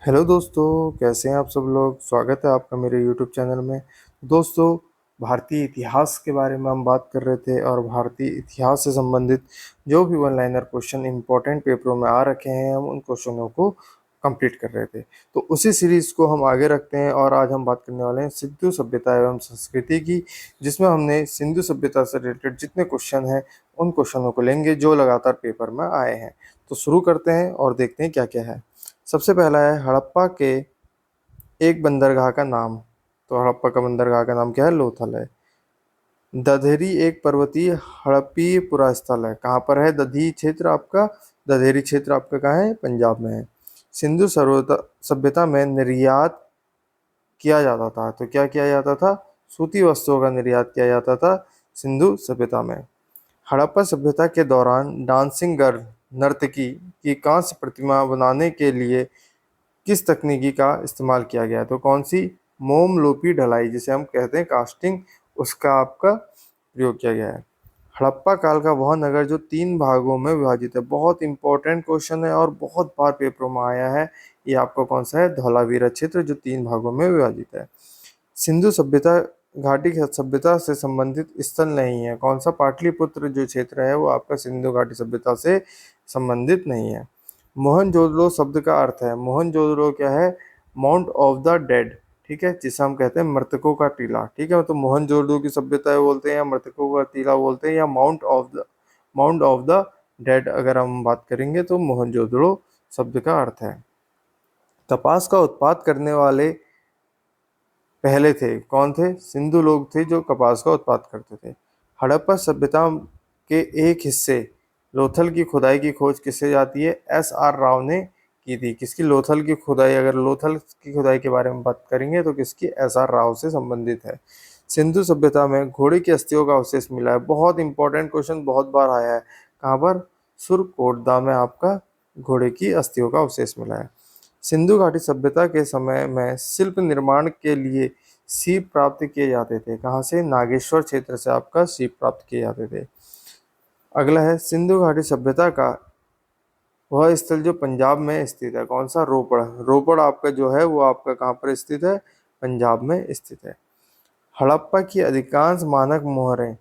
Hello दोस्तों, कैसे हैं आप सब लोग। स्वागत है आपका मेरे यूट्यूब चैनल में। दोस्तों, भारतीय इतिहास के बारे में हम बात कर रहे थे और भारतीय इतिहास से संबंधित जो भी वन लाइनर क्वेश्चन इंपॉर्टेंट पेपरों में आ रखे हैं हम उन क्वेश्चनों को कंप्लीट कर रहे थे। तो उसी सीरीज को हम आगे रखते हैं और आज हम बात करने वाले हैं सिंधु सभ्यता एवं संस्कृति की, जिसमें हमने सिंधु सभ्यता से रिलेटेड जितने क्वेश्चन हैं उन क्वेश्चनों को लेंगे जो लगातार पेपर में आए हैं। तो शुरू करते हैं और देखते हैं क्या क्या है। सबसे पहला है हड़प्पा के एक बंदरगाह का नाम। तो हड़प्पा का बंदरगाह का नाम क्या है? लोथल है। दधेरी एक पर्वतीय हड़प्पीय पुरास्थल है। कहाँ पर है दधी क्षेत्र आपका? दधेरी क्षेत्र आपका कहाँ है? पंजाब में है। सिंधु सभ्यता सभ्यता में निर्यात किया जाता था। तो क्या किया जाता था? सूती वस्त्रों का निर्यात किया जाता था सिंधु सभ्यता में। हड़प्पा सभ्यता के दौरान डांसिंग गर्ल नर्तकी की कांस्य प्रतिमा बनाने के लिए किस तकनीकी का इस्तेमाल किया गया? तो कौन सी? मोम लोपी ढलाई, जिसे हम कहते हैं कास्टिंग, उसका आपका प्रयोग किया गया है। हड़प्पा काल का वह नगर जो 3 भागों में विभाजित है। बहुत इंपॉर्टेंट क्वेश्चन है और बहुत बार पेपरों में आया है। ये आपका कौन सा है? धौलावीरा क्षेत्र, जो 3 भागों में विभाजित है। सिंधु सभ्यता घाटी सभ्यता से संबंधित स्थल नहीं है। कौन सा? पाटलिपुत्र जो क्षेत्र है वो आपका सिंधु घाटी सभ्यता से संबंधित नहीं है। मोहनजोदड़ो शब्द का अर्थ है। मोहनजोदड़ो क्या है? माउंट ऑफ द डेड, ठीक है, जिसे हम कहते हैं मृतकों का टीला। ठीक है, तो मोहनजोदड़ो की सभ्यता बोलते हैं या मृतकों का टीला बोलते हैं या माउंट ऑफ द डेड अगर हम बात करेंगे तो मोहनजोदड़ो शब्द का अर्थ है। कपास का उत्पाद करने वाले पहले थे कौन थे? सिंधु लोग थे जो कपास का उत्पाद करते थे। हड़प्पा सभ्यता के एक हिस्से लोथल की खुदाई की खोज किससे जाती है? एस आर राव ने की थी। किसकी? लोथल की खुदाई। अगर लोथल की खुदाई के बारे में बात करेंगे तो किसकी? एस आर राव से संबंधित है। सिंधु सभ्यता में घोड़े की अस्थियों का अवशेष मिला है। बहुत इंपॉर्टेंट क्वेश्चन, बहुत बार आया है। कहाँ पर? सुरकोटदा में आपका घोड़े की अस्थियों का अवशेष मिला है। सिंधु घाटी सभ्यता के समय में शिल्प निर्माण के लिए सीप प्राप्त किए जाते थे। कहाँ से? नागेश्वर क्षेत्र से आपका सीप प्राप्त किए जाते थे। अगला है सिंधु घाटी सभ्यता का वह स्थल जो पंजाब में स्थित है। कौन सा? रोपड़। रोपड़ आपका जो है वो आपका कहाँ पर स्थित है? पंजाब में स्थित है। हड़प्पा की अधिकांश मानक मोहरें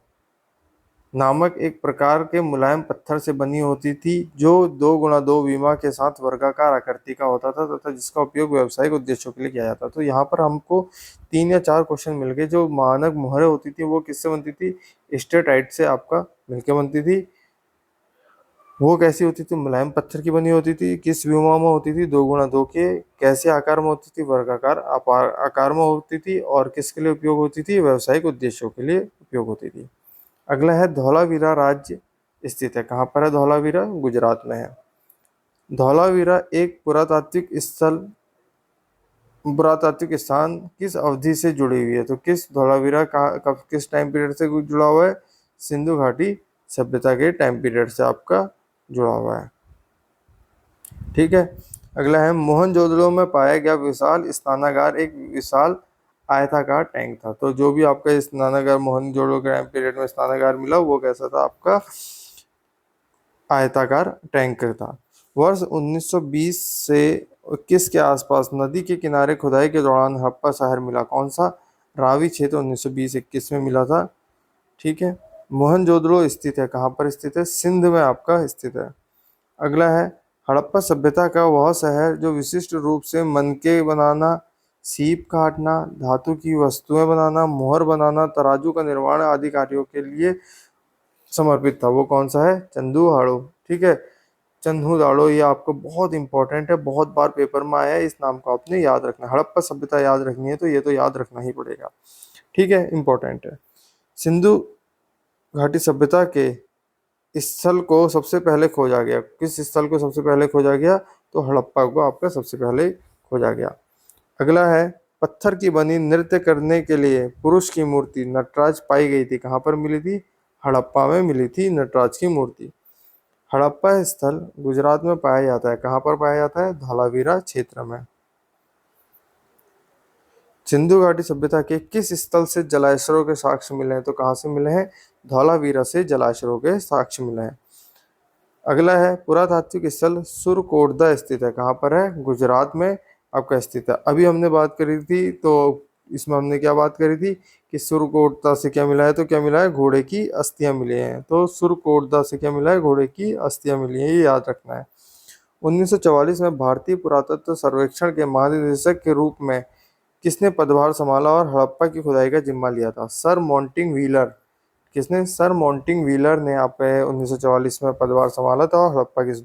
नामक एक प्रकार के मुलायम पत्थर से बनी होती थी जो 2x2 विमा के साथ वर्गाकार आकृति का होता था तथा जिसका उपयोग व्यावसायिक उद्देश्यों के लिए किया जाता। तो यहाँ पर हमको 3 या 4 क्वेश्चन मिल गए। जो मानक मोहरें होती थी वो किससे बनती थी? स्टेटाइट से आपका मिलकर बनती थी। वो कैसी होती थी? मुलायम पत्थर की बनी होती थी। किस विमा में होती थी? 2x2 के। कैसे आकार में होती थी? वर्गाकार आकार में होती थी। और किसके लिए उपयोग होती थी? व्यावसायिक उद्देश्यों के लिए उपयोग होती थी। अगला है धौलावीरा राज्य स्थित है। कहाँ पर है धौलावीरा? गुजरात में है। धौलावीरा एक पुरातात्विक स्थान किस अवधि से जुड़ी हुई है? तो किस धौलावीरा कब किस टाइम पीरियड से जुड़ा हुआ है? सिंधु घाटी सभ्यता के टाइम पीरियड से आपका जुड़ा हुआ है। ठीक है। अगला है मोहनजोदड़ो में पाया गया विशाल स्नानागार एक विशाल आयताकार टैंक था। तो जो भी आपका स्नानागार मोहनजोदड़ो के टाइम पीरियड में स्नानागार मिला वो कैसा था? आपका आयताकार टैंक था। वर्ष 1920 से 21 के आसपास नदी के किनारे खुदाई के दौरान हड़प्पा शहर मिला। कौन सा? रावी क्षेत्र 1920-21 में मिला था। ठीक है। मोहनजोदड़ो स्थित है। कहाँ पर स्थित है? सिंध में आपका स्थित है। अगला है हड़प्पा सभ्यता का वह शहर जो विशिष्ट रूप से मनके बनाना, सीप काटना, धातु की वस्तुएं बनाना, मोहर बनाना, तराजू का निर्माण आदि कार्यों के लिए समर्पित था। वो कौन सा है? चंदूहाड़ो। ठीक है, चंदूदाड़ो। ये आपको बहुत इंपॉर्टेंट है, बहुत बार पेपर में आया है। इस नाम को आपने याद रखना है। हड़प्पा सभ्यता याद रखनी है तो ये तो याद रखना ही पड़ेगा। ठीक है, इंपॉर्टेंट है। सिंधु घाटी सभ्यता के स्थल को सबसे पहले खोजा गया। किस स्थल को सबसे पहले खोजा गया? तो हड़प्पा को आपका सबसे पहले खोजा गया। अगला है पत्थर की बनी नृत्य करने के लिए पुरुष की मूर्ति नटराज पाई गई थी। कहाँ पर मिली थी? हड़प्पा में मिली थी नटराज की मूर्ति। हड़प्पा स्थल गुजरात में पाया जाता है। कहाँ पर पाया जाता है? धौलावीरा क्षेत्र में। सिंधु घाटी सभ्यता के किस स्थल से जलाशयों के साक्ष्य मिले हैं? तो कहाँ से मिले हैं? धौलावीरा से जलाशयों के साक्ष्य मिले हैं। अगला है पुरातात्विक स्थल सुरकोटदा स्थित है। कहाँ पर है? गुजरात में। आपका स्थित है। अभी हमने बात करी थी तो इसमें हमने क्या बात करी थी कि सुरकोटता से क्या मिला है, तो क्या मिला है, घोड़े की अस्थियां मिली हैं। तो सुरकोटता से क्या मिला है, घोड़े की अस्थियां मिली हैं, ये याद रखना है। 1944 में भारतीय पुरातत्व सर्वेक्षण के महानिदेशक के रूप में किसने पदभार संभाला और हड़प्पा की खुदाई का जिम्मा लिया था? Sir Mortimer Wheeler. किसने? सर मॉन्टिंग व्हीलर ने आप 1944 में पदभार संभाला था और हड़प्पा की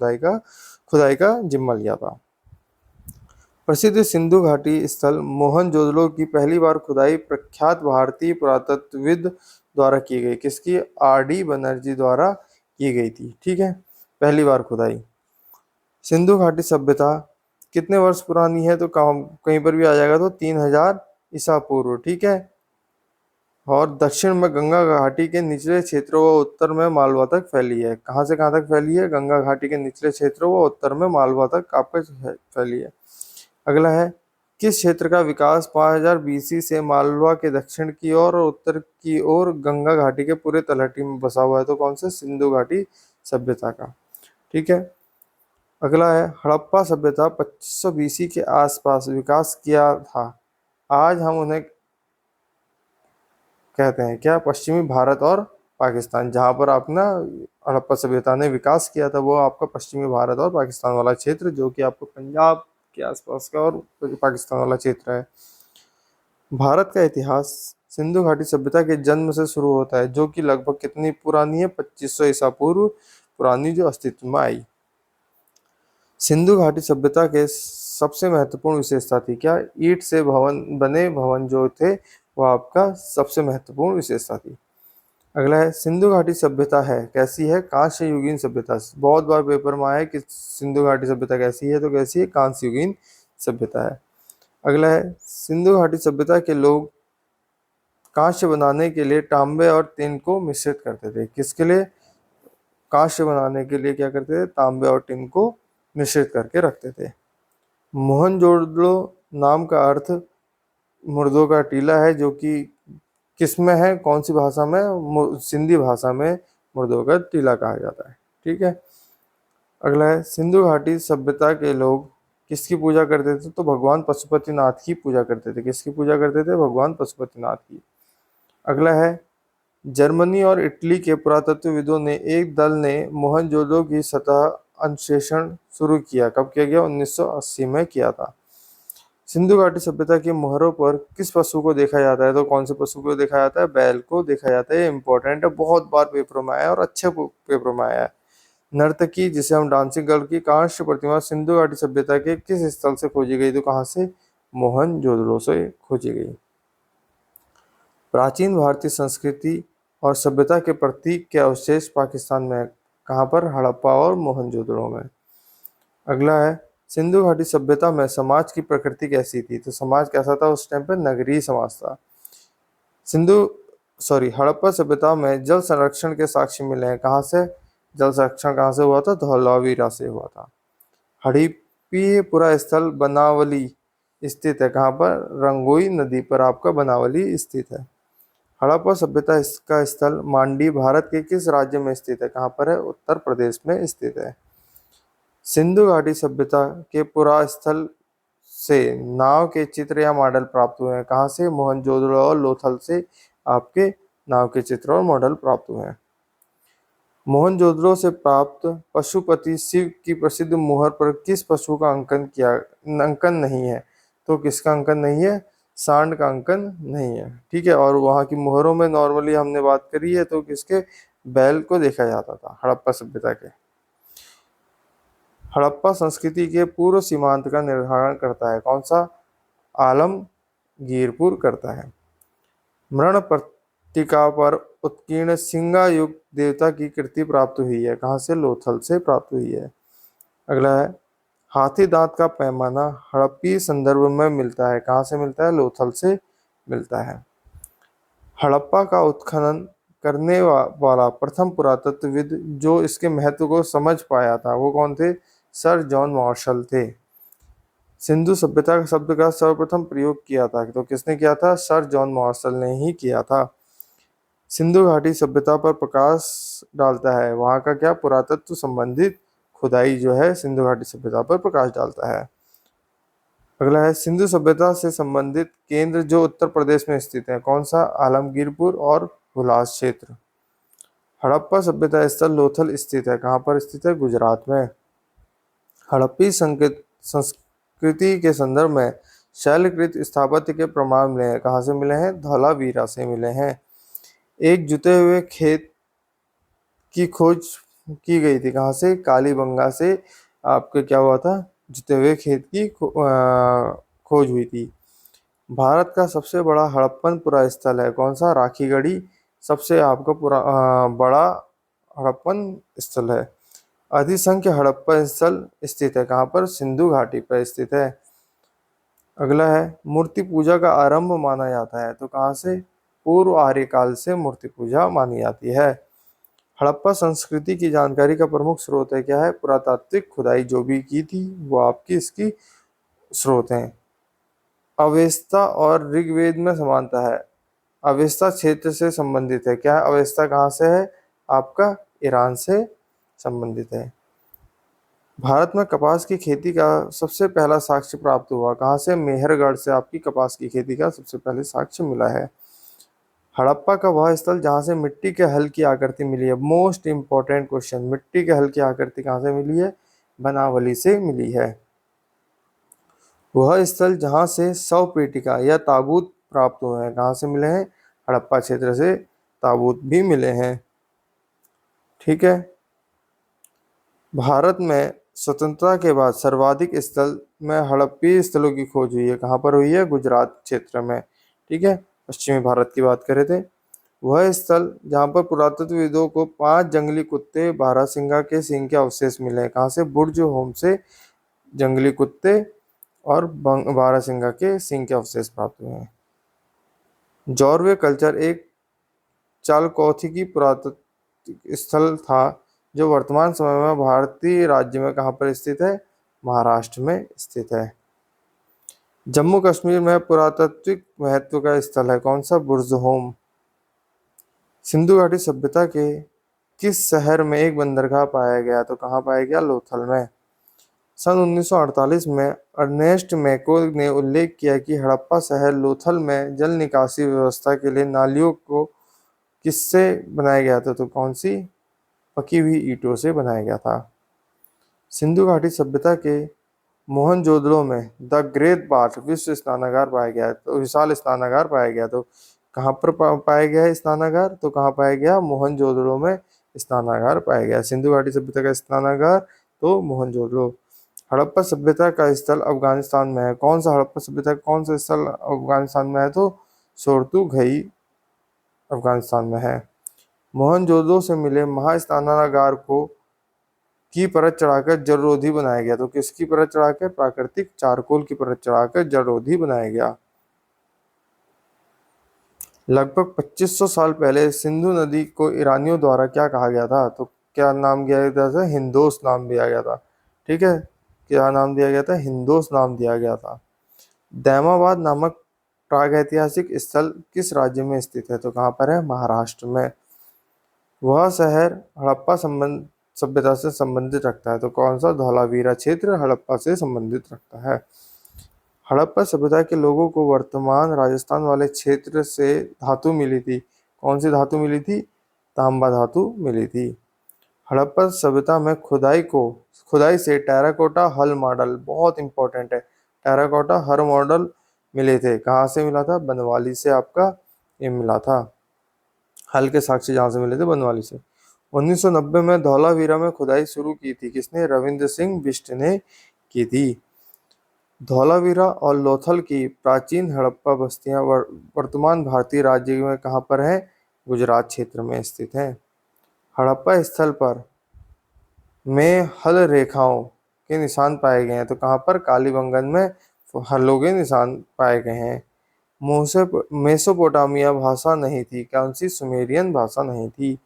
खुदाई का जिम्मा लिया था। प्रसिद्ध सिंधु घाटी स्थल मोहनजोदड़ो की पहली बार खुदाई प्रख्यात भारतीय पुरातत्वविद द्वारा की गई। किसकी? आर डी बनर्जी द्वारा की गई थी। ठीक है, पहली बार खुदाई। सिंधु घाटी सभ्यता कितने वर्ष पुरानी है, तो कहीं पर भी आ जाएगा तो 3000 ईसा पूर्व। ठीक है, और दक्षिण में गंगा घाटी के निचले क्षेत्रों व उत्तर में मालवा तक फैली है। कहाँ से कहाँ तक फैली है? गंगा घाटी के निचले क्षेत्रों व उत्तर में मालवा तक आपका फैली है। अगला है, किस क्षेत्र का विकास 5000 बीसी से मालवा के दक्षिण की ओर और उत्तर की ओर गंगा घाटी के पूरे तलहटी में बसा हुआ है? तो कौन से? सिंधु घाटी सभ्यता का। ठीक है, अगला है, हड़प्पा सभ्यता 2500 बीसी के आसपास विकास किया था। आज हम उन्हें कहते हैं क्या? पश्चिमी भारत और पाकिस्तान। जहां पर अपना हड़प्पा सभ्यता ने विकास किया था वो आपका पश्चिमी भारत और पाकिस्तान वाला क्षेत्र, जो कि आपको पंजाब के आसपास का और पाकिस्तान वाला क्षेत्र है। भारत का इतिहास सिंधु घाटी सभ्यता के जन्म से शुरू होता है, जो कि लगभग कितनी पुरानी है? 2500 ईसा पूर्व पुरानी जो अस्तित्व में आई। सिंधु घाटी सभ्यता के सबसे महत्वपूर्ण विशेषता थी क्या? ईंट से बने भवन जो थे वो आपका सबसे महत्वपूर्ण विशेषता थी। अगला है, सिंधु घाटी सभ्यता है कैसी है? कांस्य युगीन सभ्यता। बहुत बार पेपर में आया है कि सिंधु घाटी सभ्यता कैसी है, तो कैसी है? कांस्य युगीन सभ्यता है। अगला है, सिंधु घाटी सभ्यता के लोग कांस्य बनाने के लिए तांबे और टिन को मिश्रित करते थे। किसके लिए? कांस्य बनाने के लिए क्या करते थे? तांबे और टिन को मिश्रित करके रखते थे। मोहनजोदड़ो नाम का अर्थ मुर्दों का टीला है, जो कि किस में है? कौन सी भाषा में? सिंधी भाषा में मुर्दों का टीला कहा जाता है। ठीक है, अगला है, सिंधु घाटी सभ्यता के लोग किसकी पूजा करते थे? तो भगवान पशुपतिनाथ की पूजा करते थे। किसकी पूजा करते थे? भगवान पशुपतिनाथ की। अगला है, जर्मनी और इटली के पुरातत्वविदों ने एक दल ने मोहनजोदड़ो की सतह अन्वेषण शुरू किया। कब किया गया? 1980 में किया था। सिंधु घाटी सभ्यता की मोहरों पर किस पशु को देखा जाता है? तो कौन से पशु को देखा जाता है? बैल को देखा जाता है। ये इंपॉर्टेंट है, बहुत बार पेपर में आया है और अच्छे पेपर में आया है। नर्तकी जिसे हम डांसिंग गर्ल की कांस्य प्रतिमा सिंधु घाटी सभ्यता के किस स्थल से खोजी गई? तो कहाँ से? मोहनजोदड़ो से खोजी गई। प्राचीन भारतीय संस्कृति और सभ्यता के प्रतीक के अवशेष पाकिस्तान में है। कहाँ पर? हड़प्पा और मोहनजोदड़ो में। अगला है, सिंधु घाटी सभ्यता में समाज की प्रकृति कैसी थी? तो समाज कैसा था उस टाइम पे? नगरीय समाज था। हड़प्पा सभ्यता में जल संरक्षण के साक्ष्य मिले हैं। कहाँ से जल संरक्षण कहाँ से हुआ था? धौलावीरा से हुआ था। हड़प्पीयपुरा स्थल बनावली स्थित है। कहाँ पर? रंगोई नदी पर आपका बनावली स्थित है। हड़प्पा सभ्यता का स्थल मांडी भारत के किस राज्य में स्थित है? कहाँ पर है? उत्तर प्रदेश में स्थित है। सिंधु घाटी सभ्यता के पुरा स्थल से नाव के चित्र या मॉडल प्राप्त हुए हैं। कहाँ से? मोहनजोदड़ो और लोथल से आपके नाव के चित्र और मॉडल प्राप्त हुए हैं। मोहनजोदड़ो से प्राप्त पशुपति शिव की प्रसिद्ध मुहर पर किस पशु का अंकन नहीं है? तो किसका अंकन नहीं है? सांड का अंकन नहीं है। ठीक है, और वहाँ की मुहरों में नॉर्मली हमने बात करी है तो किसके? बैल को देखा जाता था हड़प्पा सभ्यता के। हड़प्पा संस्कृति के पूर्व सीमांत का निर्धारण करता है कौन सा? आलमगीरपुर करता है। मृण पट्टिका पर उत्कीर्ण सिंगा युक्त देवता की कृति प्राप्त हुई है। कहाँ से? लोथल से प्राप्त हुई है। अगला है, हाथी दांत का पैमाना हड़प्पी संदर्भ में मिलता है। कहाँ से मिलता है? लोथल से मिलता है। हड़प्पा का उत्खनन करने वाला प्रथम पुरातत्वविद जो इसके महत्व को समझ पाया था वो कौन थे? सर जॉन मार्शल थे। सिंधु सभ्यता शब्द का सर्वप्रथम प्रयोग किया था तो किसने किया था? सर जॉन मार्शल ने ही किया था। सिंधु घाटी सभ्यता पर प्रकाश डालता है वहाँ का क्या? पुरातत्व संबंधित खुदाई जो है सिंधु घाटी सभ्यता पर प्रकाश डालता है। अगला है सिंधु सभ्यता से संबंधित केंद्र जो उत्तर प्रदेश में स्थित है, कौन सा? आलमगीरपुर और हुलास क्षेत्र। हड़प्पा सभ्यता स्थल लोथल स्थित है, कहाँ पर स्थित है? गुजरात में। हड़प्पी संस्कृति के संदर्भ में शैलकृत स्थापत्य के प्रमाण मिले हैं, कहाँ से मिले हैं? धौलावीरा से मिले हैं। एक जुते हुए खेत की खोज की गई थी, कहाँ से? कालीबंगा से आपके क्या हुआ था? जुते हुए खेत की खोज हुई थी। भारत का सबसे बड़ा हड़प्पन पुरा स्थल है, कौन सा? राखीगढ़ी सबसे आपका बड़ा हड़प्पन स्थल है। अधिसंख्य हड़प्पा स्थल स्थित है, कहाँ पर? सिंधु घाटी पर स्थित है। अगला है मूर्ति पूजा का आरंभ माना जाता है, तो कहाँ से? पूर्व आर्य काल से मूर्ति पूजा मानी जाती है। हड़प्पा संस्कृति की जानकारी का प्रमुख स्रोत है, क्या है? पुरातात्विक खुदाई जो भी की थी वो आपकी इसकी स्रोत हैं। अवेस्ता और ऋग्वेद में समानता है। अवेस्ता क्षेत्र से संबंधित है, क्या है? अवेस्ता कहाँ से है? आपका ईरान से संबंधित है। भारत में कपास की खेती का सबसे पहला साक्ष्य प्राप्त हुआ, कहाँ से? मेहरगढ़ से आपकी कपास की खेती का सबसे पहले साक्ष्य मिला है। हड़प्पा का वह स्थल जहाँ से मिट्टी के हल की आकृति मिली है, मोस्ट इंपॉर्टेंट क्वेश्चन, मिट्टी के हल की आकृति कहाँ से मिली है? बनावली से मिली है। वह स्थल जहाँ से शव पेटिका या ताबूत प्राप्त हुए हैं, कहाँ से मिले हैं? हड़प्पा क्षेत्र से ताबूत भी मिले हैं। ठीक है। भारत में स्वतंत्रता के बाद सर्वाधिक स्थल में हड़प्पी स्थलों की खोज हुई है, कहाँ पर हुई है? गुजरात क्षेत्र में। ठीक है। पश्चिमी भारत की बात करें थे, वह स्थल जहाँ पर पुरातत्वविदों को 5 जंगली कुत्ते बारहसिंगा के सींग के अवशेष मिले हैं, कहाँ से? बुर्ज होम से जंगली कुत्ते और बारहसिंगा के सींग के अवशेष प्राप्त हुए हैं। जौरवे कल्चर एक चालकौथिकी पुरातत्व स्थल था जो वर्तमान समय में भारतीय राज्य में कहाँ पर स्थित है? महाराष्ट्र में स्थित है। जम्मू कश्मीर में पुरातात्विक महत्व का स्थल है, कौन सा? बुर्ज़होम। सिंधु घाटी सभ्यता के किस शहर में एक बंदरगाह पाया गया, तो कहाँ पाया गया? लोथल में। सन 1948 में अर्नेस्ट मैको ने उल्लेख किया कि हड़प्पा शहर लोथल में जल निकासी व्यवस्था के लिए नालियों को किससे बनाया गया था, तो कौन सी? पकी हुई ईंटों से बनाया गया था। सिंधु घाटी सभ्यता के मोहनजोदड़ो में द ग्रेट बाथ विश्व स्नानागार पाया गया है, तो विशाल स्नानागार पाया गया, तो कहाँ पर पाया गया है स्नानागार? तो कहाँ पाया गया? मोहनजोदड़ो में स्नानागार पाया गया। सिंधु घाटी सभ्यता का स्नानागार तो मोहनजोदड़ो। हड़प्पा सभ्यता का स्थल अफगानिस्तान में है, कौन सा? हड़प्पा सभ्यता का कौन सा स्थल अफगानिस्तान में है? तो सोरतुघई अफगानिस्तान में है। मोहनजोदड़ो से मिले महास्नानागार को की परत चढ़ाकर जलरोधी बनाया गया, तो किसकी परत चढ़ाकर? प्राकृतिक चारकोल की परत चढ़ाकर जलरोधी बनाया गया। लगभग 2500 साल पहले सिंधु नदी को ईरानियों द्वारा क्या कहा गया था, तो क्या नाम दिया गया था? हिंदोस नाम दिया गया था। ठीक है। क्या नाम दिया गया था? हिंदोस नाम दिया गया था। दैमाबाद नामक प्रागैतिहासिक स्थल किस राज्य में स्थित है, तो कहाँ पर है? महाराष्ट्र में। वह शहर हड़प्पा संबंध सभ्यता से संबंधित रखता है, तो कौन सा? धौलावीरा क्षेत्र हड़प्पा से संबंधित रखता है। हड़प्पा सभ्यता के लोगों को वर्तमान राजस्थान वाले क्षेत्र से धातु मिली थी, कौन सी धातु मिली थी? तांबा धातु मिली थी। हड़प्पा सभ्यता में खुदाई से टेराकोटा हल मॉडल बहुत इंपॉर्टेंट है, टेराकोटा हर मॉडल मिले थे, कहाँ से मिला था? बनवाली से आपका ये मिला था। हल के साक्ष्य जहाँ से मिले थे? बनवाली से। 1990 में धौलावीरा में खुदाई शुरू की थी, किसने? रविंद्र सिंह बिष्ट ने की थी। धौलावीरा और लोथल की प्राचीन हड़प्पा बस्तियां वर्तमान भारतीय राज्य में कहाँ पर है? गुजरात क्षेत्र में स्थित है। हड़प्पा स्थल पर में हल रेखाओं के निशान पाए गए हैं, तो कहाँ पर? कालीबंगन में हलों के निशान पाए गए हैं। मेसोपोटामिया भाषा नहीं थी, कौन सी? सुमेरियन भाषा नहीं थी।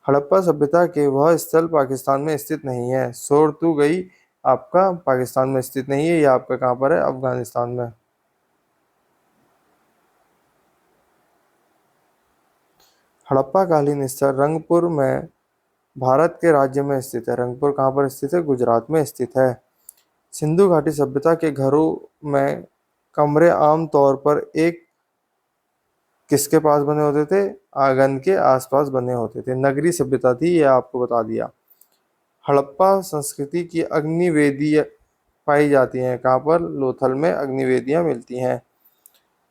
हड़प्पा सभ्यता के वह स्थल पाकिस्तान में स्थित नहीं है, सोरतुगई आपका पाकिस्तान में स्थित नहीं है, ये आपका कहाँ पर है? अफगानिस्तान में। हड़प्पा कालीन स्थल रंगपुर में भारत के राज्य में स्थित है। रंगपुर कहाँ पर स्थित है? गुजरात में स्थित है। सिंधु घाटी सभ्यता के घरों में कमरे आम तौर पर एक किसके पास बने होते थे? आंगन के आसपास बने होते थे। नगरी सभ्यता थी, ये आपको बता दिया। हड़प्पा संस्कृति की अग्निवेदी पाई जाती हैं कहाँ पर? लोथल में अग्निवेदियां मिलती हैं।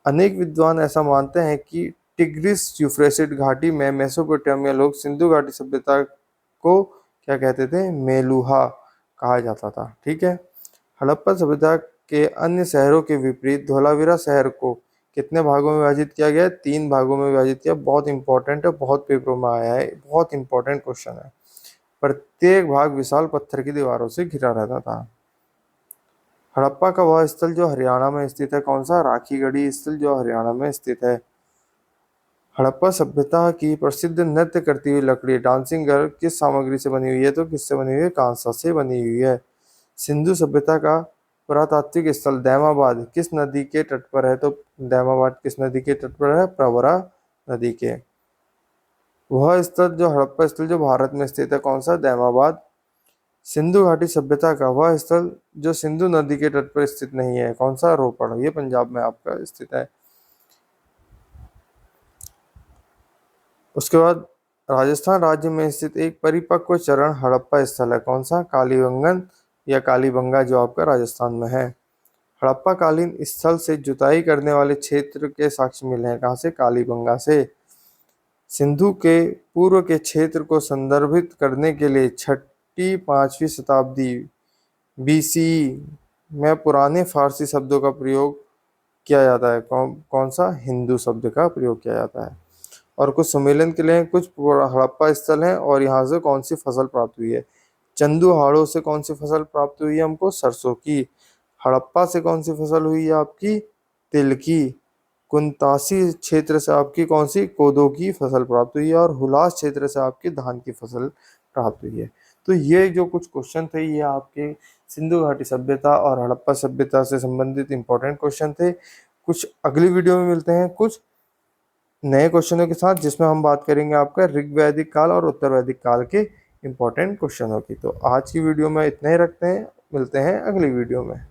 अनेक विद्वान ऐसा मानते हैं कि टिग्रिस यूफ्रेसिस घाटी में मेसोपोटामिया लोग सिंधु घाटी सभ्यता को क्या कहते थे? मेलुहा कहा जाता था। ठीक है। हड़प्पा सभ्यता के अन्य शहरों के विपरीत धोलावीरा शहर को कितने भागों में विभाजित किया गया है? 3 भागों में विभाजित किया। बहुत इंपॉर्टेंट है, बहुत पेपरों में आया है, बहुत इंपॉर्टेंट क्वेश्चन है। प्रत्येक भाग विशाल पत्थर की दीवारों से घिरा रहता था। हड़प्पा का वह स्थल जो हरियाणा में स्थित है, कौन सा? राखीगढ़ी स्थल जो हरियाणा में स्थित है। हड़प्पा सभ्यता की प्रसिद्ध नृत्य करती हुई लकड़ी डांसिंग गर्ल किस सामग्री से बनी हुई है? तो किससे बनी हुई है? कांसा से बनी हुई है। सिंधु सभ्यता का पुरातात्विक स्थल दैमाबाद किस नदी के तट पर है? तो दैमाबाद किस नदी के तट पर है? प्रवरा नदी के। वह स्थल जो हड़प्पा स्थल जो भारत में स्थित है, कौन सा? दैमाबाद। सिंधु घाटी सभ्यता का वह स्थल जो सिंधु नदी के तट पर स्थित नहीं है, कौन सा? रोपड़। ये पंजाब में आपका स्थित है। उसके बाद राजस्थान राज्य में स्थित एक परिपक्व चरण हड़प्पा स्थल है, कौन सा? कालीबंगन या कालीबंगा जो आपका राजस्थान में है। हड़प्पा कालीन स्थल से जुताई करने वाले क्षेत्र के साक्ष्य मिले हैं, कहाँ से? कालीबंगा से। सिंधु के पूर्व के क्षेत्र को संदर्भित करने के लिए 6वीं-5वीं शताब्दी बीसी में पुराने फारसी शब्दों का प्रयोग किया जाता है, कौन सा? हिंदू शब्द का प्रयोग किया जाता है। और कुछ सम्मेलन के लिए कुछ हड़प्पा स्थल हैं और यहाँ से कौन सी फसल प्राप्त हुई है? चंदूहाड़ों से कौन सी फसल प्राप्त हुई है हमको? सरसों की। हड़प्पा से कौन सी फसल हुई है आपकी? तिल की। कुंतासी क्षेत्र से आपकी कौन सी? कोदो की फसल प्राप्त हुई है। और हुलास क्षेत्र से आपकी धान की फसल प्राप्त हुई है। तो ये जो कुछ क्वेश्चन थे, ये आपके सिंधु घाटी सभ्यता और हड़प्पा सभ्यता से संबंधित इंपॉर्टेंट क्वेश्चन थे। कुछ अगली वीडियो में मिलते हैं कुछ नए क्वेश्चनों के साथ, जिसमें हम बात करेंगे आपका ऋग्वैदिक काल और उत्तर वैदिक काल के इंपॉर्टेंट क्वेश्चनों की। तो आज की वीडियो में इतना ही रखते हैं, मिलते हैं अगली वीडियो में।